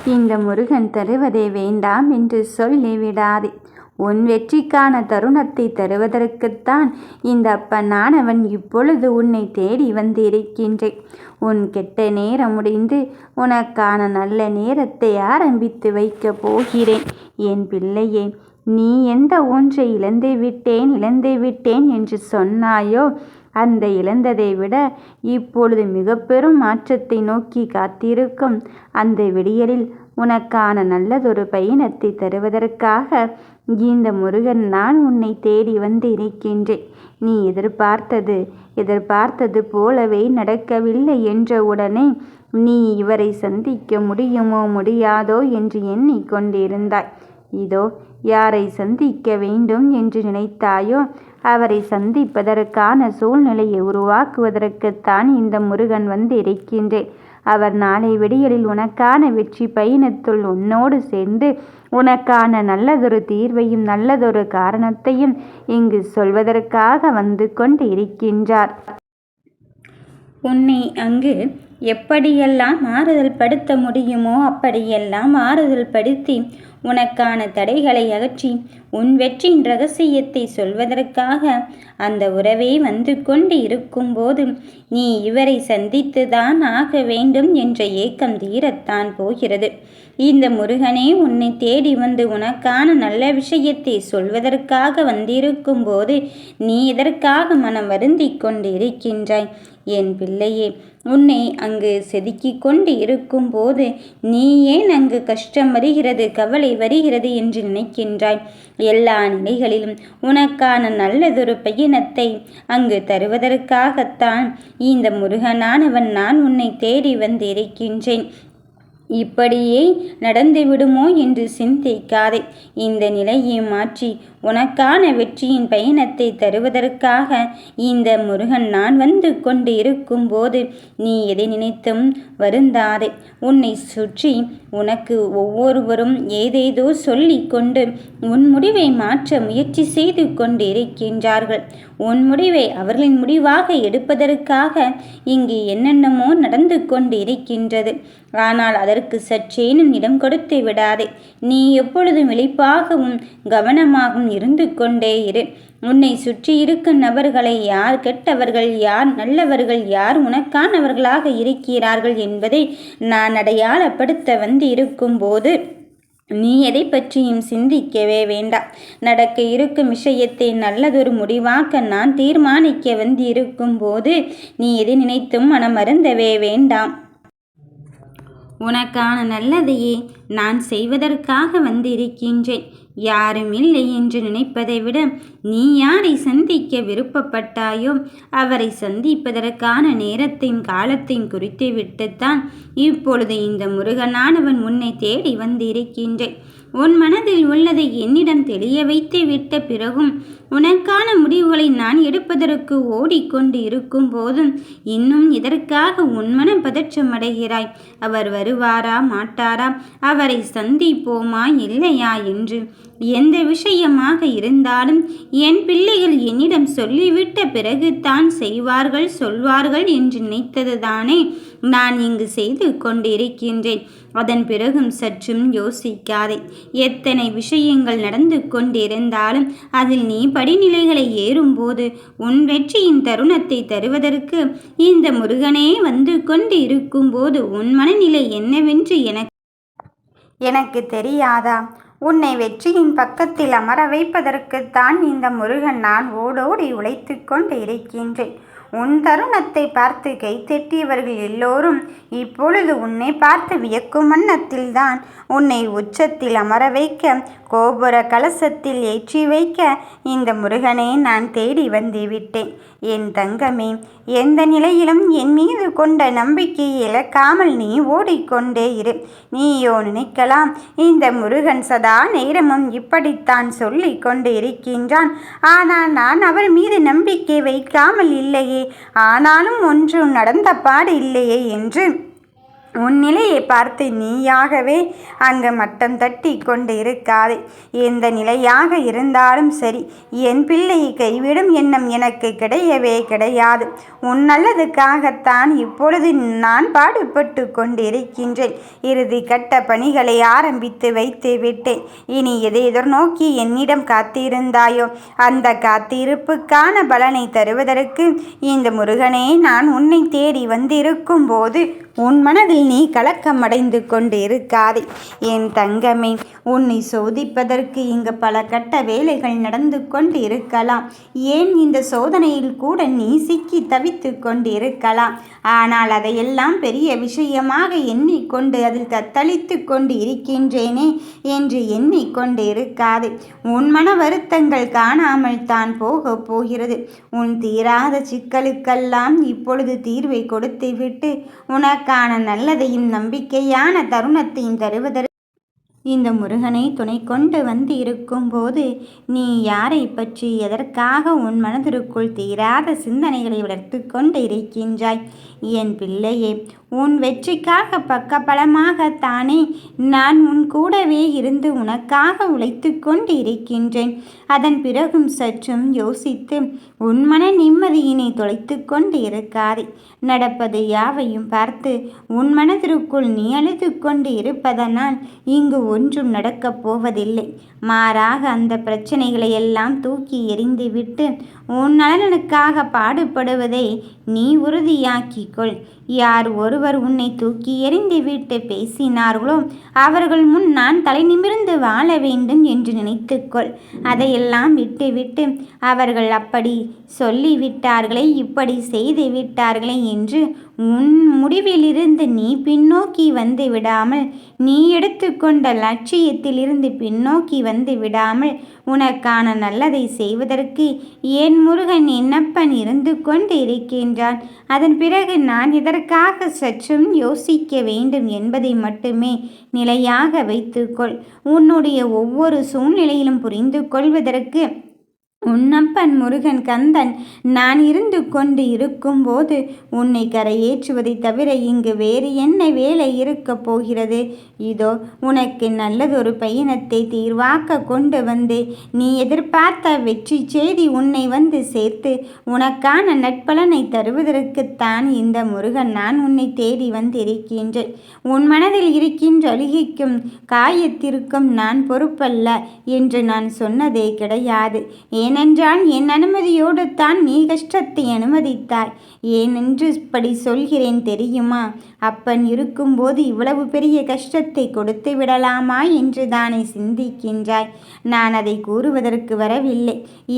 இந்த முருகன் தருவதே வேண்டாம் என்று சொல்லிவிடாதே. உன் வெற்றிக்கான தருணத்தை தருவதற்குத்தான் இந்த அப்பனானவன் இப்பொழுது உன்னை தேடி வந்திருக்கின்றேன். உன் கெட்ட நேரம் முடிந்து உனக்கான நல்ல நேரத்தை ஆரம்பித்து வைக்கப் போகிறேன். என் பிள்ளையே, நீ எந்த ஒன்றை இழந்து விட்டேன் என்று சொன்னாயோ, அந்த இழந்ததை விட இப்பொழுது மிக பெரும் மாற்றத்தை நோக்கி காத்திருக்கும் அந்த விடியலில் உனக்கான நல்லதொரு பயணத்தை தருவதற்காக இந்த முருகன் நான் உன்னை தேடி வந்து இருக்கின்றேன். நீ எதிர்பார்த்தது போலவே நடக்கவில்லை என்ற உடனே நீ இவரை சந்திக்க முடியுமோ முடியாதோ என்று எண்ணிக்கொண்டிருந்தாய். இதோ யாரை சந்திக்க வேண்டும் என்று நினைத்தாயோ அவரை சந்திப்பதற்கான சூழ்நிலையை உருவாக்குவதற்குத்தான் இந்த முருகன் வந்து இருக்கின்றேன். அவர் நாளை விடியலில் உனக்கான வெற்றி பயணத்துள் உன்னோடு சேர்ந்து உனக்கான நல்லதொரு தீர்வையும் நல்லதொரு காரணத்தையும் இங்கு சொல்வதற்காக வந்து கொண்டு இருக்கின்றார். உன்னை அங்கு எப்படியெல்லாம் ஆறுதல் படுத்த முடியுமோ அப்படியெல்லாம் ஆறுதல் படுத்தி உனக்கான தடைகளை அகற்றி உன் வெற்றியின் இரகசியத்தை சொல்வதற்காக அந்த உறவே வந்து கொண்டு இருக்கும்போது நீ இவரை சந்தித்துதான் ஆக வேண்டும் என்ற ஏக்கம் தீரத்தான் போகிறது. இந்த முருகனே உன்னை தேடி வந்து உனக்கான நல்ல விஷயத்தை சொல்வதற்காக வந்திருக்கும் போது நீ இதற்காக மனம் வருந்திக் கொண்டு இருக்கின்றாய். என் பிள்ளையே, உன்னை அங்கு செதுக்கிக் கொண்டு இருக்கும் போது நீ ஏன் அங்கு கஷ்டம் வருகிறது, கவலை வருகிறது என்று நினைக்கின்றாய்? எல்லா நிலைகளிலும் உனக்கான நல்லதொரு பயணத்தை அங்கு தருவதற்காகத்தான் இந்த முருகனானவன் நான் உன்னை தேடி வந்திருக்கின்றேன். இப்படியே நடந்துவிடுமோ என்று சிந்திக்காதே. இந்த நிலையை மாற்றி உனக்கான வெற்றியின் பயணத்தை தருவதற்காக இந்த முருகன் நான் வந்து கொண்டு இருக்கும்போது நீ எதை நினைத்தும் வருந்தாதே. உன்னை சுற்றி உனக்கு ஒவ்வொருவரும் ஏதேதோ சொல்லி கொண்டு உன் முடிவை மாற்ற முயற்சி செய்து கொண்டு இருக்கின்றார்கள். உன் முடிவை அவர்களின் முடிவாக எடுப்பதற்காக இங்கு என்னென்னமோ நடந்து கொண்டு இருக்கின்றது. ஆனால் அதற்கு சற்றேனும் இடம் கொடுத்து விடாதே. நீ எப்பொழுதும் விழிப்பாகவும் கவனமாகவும் இருந்து கொண்டே இரு. உன்னை சுற்றி இருக்கும் நபர்களை யார் கெட்டவர்கள், யார் நல்லவர்கள், யார் உனக்கானவர்களாக இருக்கிறார்கள் என்பதை நான் அடையாளப்படுத்த வந்து இருக்கும்போது நீ எதை பற்றியும் சிந்திக்கவே வேண்டாம். நடக்க இருக்கும் விஷயத்தை நல்லதொரு முடிவாக்க நான் தீர்மானிக்க வந்து இருக்கும்போது நீ எதை நினைத்தும் மனம் அருந்தவே வேண்டாம். உனக்கான நல்லதையே நான் செய்வதற்காக வந்திருக்கின்றேன். யாரும் இல்லை என்று நினைப்பதை விட நீ யாரை சந்திக்க விருப்பப்பட்டாயோ அவரை சந்திப்பதற்கான நேரத்தையும் காலத்தையும் குறித்து விட்டுத்தான் இப்பொழுது இந்த முருகனானவன் உன்னை தேடி வந்திருக்கின்றேன். உன் மனதில் உள்ளதை என்னிடம் தெளிய வைத்து விட்ட பிறகும் உனக்கான முடிவுகளை நான் எடுப்பதற்கு ஓடிக்கொண்டு இருக்கும் போதும் இன்னும் இதற்காக உன் மனம் பதற்றம் அடைகிறாய். அவர் வருவாரா மாட்டாரா, அவரை சந்திப்போமா இல்லையா என்று. எந்த விஷயமாக இருந்தாலும் என் பிள்ளைகள் என்னிடம் சொல்லிவிட்ட பிறகு தான் செய்வார்கள் சொல்வார்கள் என்று நினைத்ததுதானே நான் இங்கு செய்து கொண்டிருக்கின்றேன். அதன் பிறகும் சற்றும் யோசிக்காதே. எத்தனை விஷயங்கள் நடந்து கொண்டிருந்தாலும் அதில் நீ படிநிலைகளை ஏறும்போது உன் வெற்றியின் தருணத்தை தருவதற்கு இந்த முருகனே வந்து கொண்டு இருக்கும்போது உன் மனநிலை என்னவென்று எனக்கு தெரியாதா? உன்னை வெற்றியின் பக்கத்தில் அமர வைப்பதற்குத்தான் இந்த முருகன் நான் ஓடோடி உழைத்து கொண்டு இருக்கின்றேன். உன் தருணத்தை பார்த்து கைத்தட்டியவர்கள் எல்லோரும் இப்பொழுது உன்னை பார்த்து வியக்கும் வண்ணத்தில்தான் உன்னை உச்சத்தில் அமர வைக்க, கோபுர கலசத்தில் ஏற்றி வைக்க இந்த முருகனை நான் தேடி வந்து விட்டேன். என் தங்கமே, எந்த நிலையிலும் என் மீது கொண்ட நம்பிக்கையை இழக்காமல் நீ ஓடிக்கொண்டே இரு. நீயோ நினைக்கலாம், இந்த முருகன் சதா நேரமும் இப்படித்தான் சொல்லி கொண்டு இருக்கின்றான். ஆனால் நான் அவர் மீது நம்பிக்கை வைக்காமல் இல்லையே, ஆனாலும் ஒன்றும் நடந்த பாடு இல்லையே என்று உன் நிலையை பார்த்து நீயாகவே அங்கு மட்டம் தட்டி கொண்டு இருக்காதே. எந்த நிலையாக இருந்தாலும் சரி, என் பிள்ளையை கைவிடும் எண்ணம் எனக்கு கிடையவே கிடையாது. உன் நல்லதுக்காகத்தான் இப்பொழுது நான் பாடுபட்டு கொண்டிருக்கின்றேன். இறுதி கட்ட பணிகளை ஆரம்பித்து வைத்து விட்டேன். இனி எதை எதிர்நோக்கி என்னிடம் காத்திருந்தாயோ அந்த காத்திருப்புக்கான பலனை தருவதற்கு இந்த முருகனே நான் உன்னை தேடி வந்திருக்கும் போது உன் மனதில் நீ கலக்கம் அடைந்து கொண்டு இருக்காதே. என் தங்கமே, உன்னை சோதிப்பதற்கு இங்கு பல கட்ட வேலைகள் நடந்து கொண்டு இருக்கலாம். ஏன் இந்த சோதனையில் கூட நீ சிக்கி தவித்து கொண்டு இருக்கலாம். ஆனால் அதையெல்லாம் பெரிய விஷயமாக எண்ணிக்கொண்டு அதில் தத்தளித்து கொண்டு இருக்கின்றேனே என்று எண்ணிக்கொண்டு இருக்காது. உன் மன வருத்தங்கள் காணாமல் தான் போக போகிறது. உன் தீராத சிக்கலுக்கெல்லாம் இப்பொழுது தீர்வை கொடுத்து விட்டு உனக்கான நல்லதையும் நம்பிக்கையான தருணத்தையும் தருவதற்கு இந்த முருகனை துணை கொண்டு வந்து இருக்கும்போது நீ யாரை பற்றி எதற்காக உன் மனதிற்குள் தீராத சிந்தனைகளை வளர்த்து கொண்டு இருக்கின்றாய்? என் பிள்ளையே, உன் வெற்றிக்காக பக்கபலமாகத்தானே நான் உன் கூடவே இருந்து உனக்காக உழைத்து கொண்டு இருக்கின்றேன். அதன் பிறகும் சற்றும் யோசித்து உன் மன நிம்மதியினை தொலைத்து கொண்டு இருக்காதே. நடப்பது யாவையும் பார்த்து உன் மனதிற்குள் நீ அழுது கொண்டு இருப்பதனால் இங்கு ஒன்றும் நடக்கப் போவதில்லை. மாறாக அந்த பிரச்சனைகளை எல்லாம் தூக்கி எறிந்துவிட்டு உன் நலனுக்காக பாடுபடுவதை நீ உறுதியாக்கிக்கொள். யார் ஒருவர் உன்னை தூக்கி எறிந்துவிட்டு பேசினார்களோ அவர்கள் முன் நான் தலை நிமிர்ந்து வாழ வேண்டும் என்று நினைத்துக்கொள். அதையெல்லாம் விட்டுவிட்டு அவர்கள் அப்படி சொல்லிவிட்டார்களே, இப்படி செய்து விட்டார்களே என்று உன் முடிவிலிருந்து நீ பின்னோக்கி வந்து விடாமல், நீ எடுத்துக்கொண்ட லட்சியத்திலிருந்து பின்னோக்கி வந்து விடாமல் உனக்கான நல்லதை செய்வதற்கு என் முருகன் என்னப்பன் இருந்து கொண்டு இருக்கின்றான். அதன் பிறகு நான் இதற்காக சற்றும் யோசிக்க வேண்டும் என்பதை மட்டுமே நிலையாக வைத்துக்கொள். உன்னுடைய ஒவ்வொரு சூழ்நிலையிலும் புரிந்து கொள்வதற்கு உன்னப்பன் முருகன் கந்தன் நான் இருந்து கொண்டு இருக்கும்போது உன்னை கரையேற்றுவதை தவிர இங்கு வேறு என்ன வேலை இருக்கப் போகிறது? இதோ உனக்கு நல்லதொரு பயணத்தை தீர்வாக்க கொண்டு வந்து நீ எதிர்பார்த்த வெற்றி செய்தி உன்னை வந்து சேர்த்து உனக்கான நட்பலனை தருவதற்குத்தான் இந்த முருகன் நான் உன்னை தேடி வந்திருக்கின்றேன். உன் மனதில் இருக்கின்ற அழுகைக்கும் காயத்திற்கும் நான் பொறுப்பல்ல என்று நான் சொன்னதே கிடையாது. ஏனென்றால் என் அனுமதியோடு தான் நீ கஷ்டத்தை அனுமதித்தாய். ஏனென்று இப்படி சொல்கிறேன் தெரியுமா? அப்பன் இருக்கும்போது இவ்வளவு பெரிய கஷ்டத்தை கொடுத்து விடலாமா என்று தானே சிந்திக்கின்றாய். நான் அதை கூறுவதற்கு வரவில்லை.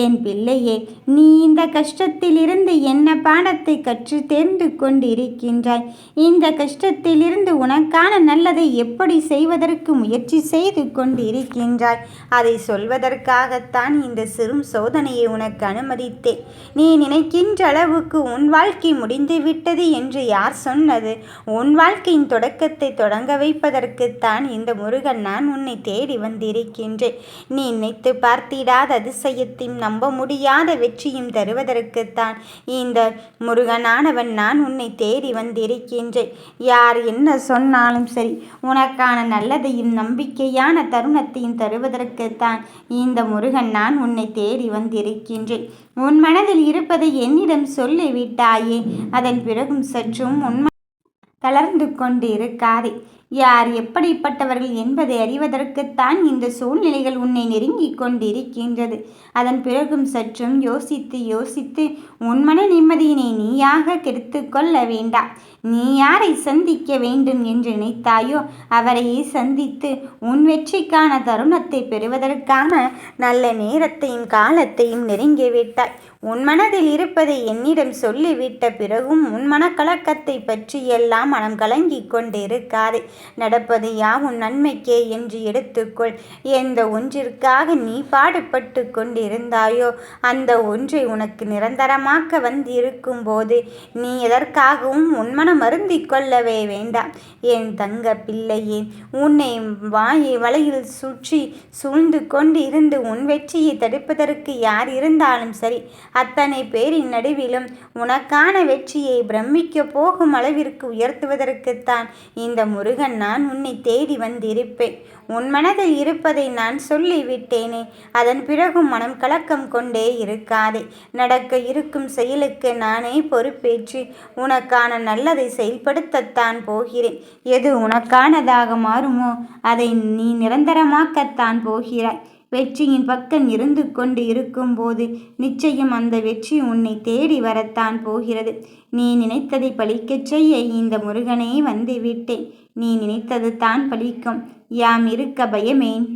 என் பிள்ளையே, நீ இந்த கஷ்டத்திலிருந்து என்ன பாடத்தை கற்று தேர்ந்து கொண்டு இருக்கின்றாய்? இந்த கஷ்டத்திலிருந்து உனக்கான நல்லதை எப்படி செய்வதற்கு முயற்சி செய்து கொண்டு இருக்கின்றாய்? அதை சொல்வதற்காகத்தான் இந்த சிறும் சோதனையை உனக்கு அனுமதித்தேன். நீ நினைக்கின்ற அளவுக்கு உன் வாழ்க்கை முடிந்துவிட்டது என்று யார் சொன்னது? உன் வாழ்க்கையின் தொடக்கத்தை தொடங்க வைப்பதற்குத்தான் இந்த முருகன் நான் உன்னை தேடி வந்திருக்கின்றேன். நீ நினைத்து பார்த்திடாத அதிசயத்தையும் நம்ப முடியாத வெற்றியும் தருவதற்குத்தான் இந்த முருகனானவன் நான் உன்னை தேடி வந்திருக்கின்றேன். யார் என்ன சொன்னாலும் சரி, உனக்கான நல்லதையும் நம்பிக்கையான தருணத்தையும் தருவதற்குத்தான் இந்த முருகன் நான் உன்னை தேடி வந்திருக்கின்றேன். உன் மனதில் இருப்பதை என்னிடம் சொல்லிவிட்டாயே, அதன் பிறகும் சற்றும் உன் தளர்ந்து கொண்டு இருக்காதே. யார் எப்படிப்பட்டவர்கள் என்பதை அறிவதற்குத்தான் இந்த சூழ்நிலைகள் உன்னை நெருங்கி கொண்டிருக்கின்றது. அதன் பிறகும் சற்றும் யோசித்து உன் மன நிம்மதியினை நீயாக கெடுத்து கொள்ள வேண்டாம். நீ யாரை சந்திக்க வேண்டும் என்று நினைத்தாயோ அவரையே சந்தித்து உன் வெற்றிக்கான தருணத்தை பெறுவதற்கான நல்ல நேரத்தையும் காலத்தையும் நெருங்கிவிட்டாய். உன் மனதில் இருப்பதை என்னிடம் சொல்லிவிட்ட பிறகும் உன் மனக்கலக்கத்தை பற்றியெல்லாம் மனம் கலங்கி கொண்டு இருக்காதே. நடப்பது யாவும் நன்மைக்கே என்று எடுத்துக்கொள். எந்த ஒன்றிற்காக நீ பாடுபட்டு கொண்டிருந்தாயோ அந்த ஒன்றை உனக்கு நிரந்தரமாக்க வந்திருக்கும் போது நீ எதற்காகவும் உன்மனம் வருந்திக் கொள்ளவே வேண்டாம். என் தங்க பிள்ளையே, உன்னை வாயை வலையில் சுற்றி சூழ்ந்து கொண்டு இருந்து உன் வெற்றியை தடுப்பதற்கு யார் இருந்தாலும் சரி, அத்தனை பேரின் நடுவிலும் உனக்கான வெற்றியை பிரமிக்க போகும் அளவிற்கு உயர்த்துவதற்குத்தான் இந்த முருகன் நான் உன்னை தேடி வந்திருப்பேன். உன் மனதில் இருப்பதை நான் சொல்லிவிட்டேனே, அதன் பிறகும் மனம் கலக்கம் கொண்டே இருக்காதே. நடக்க இருக்கும் செயலுக்கு நானே பொறுப்பேற்று உனக்கான நல்லதை செயல்படுத்தத்தான் போகிறேன். எது உனக்கானதாக மாறுமோ அதை நீ நிரந்தரமாக்கத்தான் போகிறாய். வெற்றியின் பக்கம் இருந்து கொண்டு இருக்கும்போது நிச்சயம் அந்த வெற்றி உன்னை தேடி வரத்தான் போகிறது. நீ நினைத்ததை பலிக்கச் செய்ய இந்த முருகனே வந்து விட்டேன். நீ நினைத்தது தான் பலிக்கும். யாம் இருக்க பயமேன்.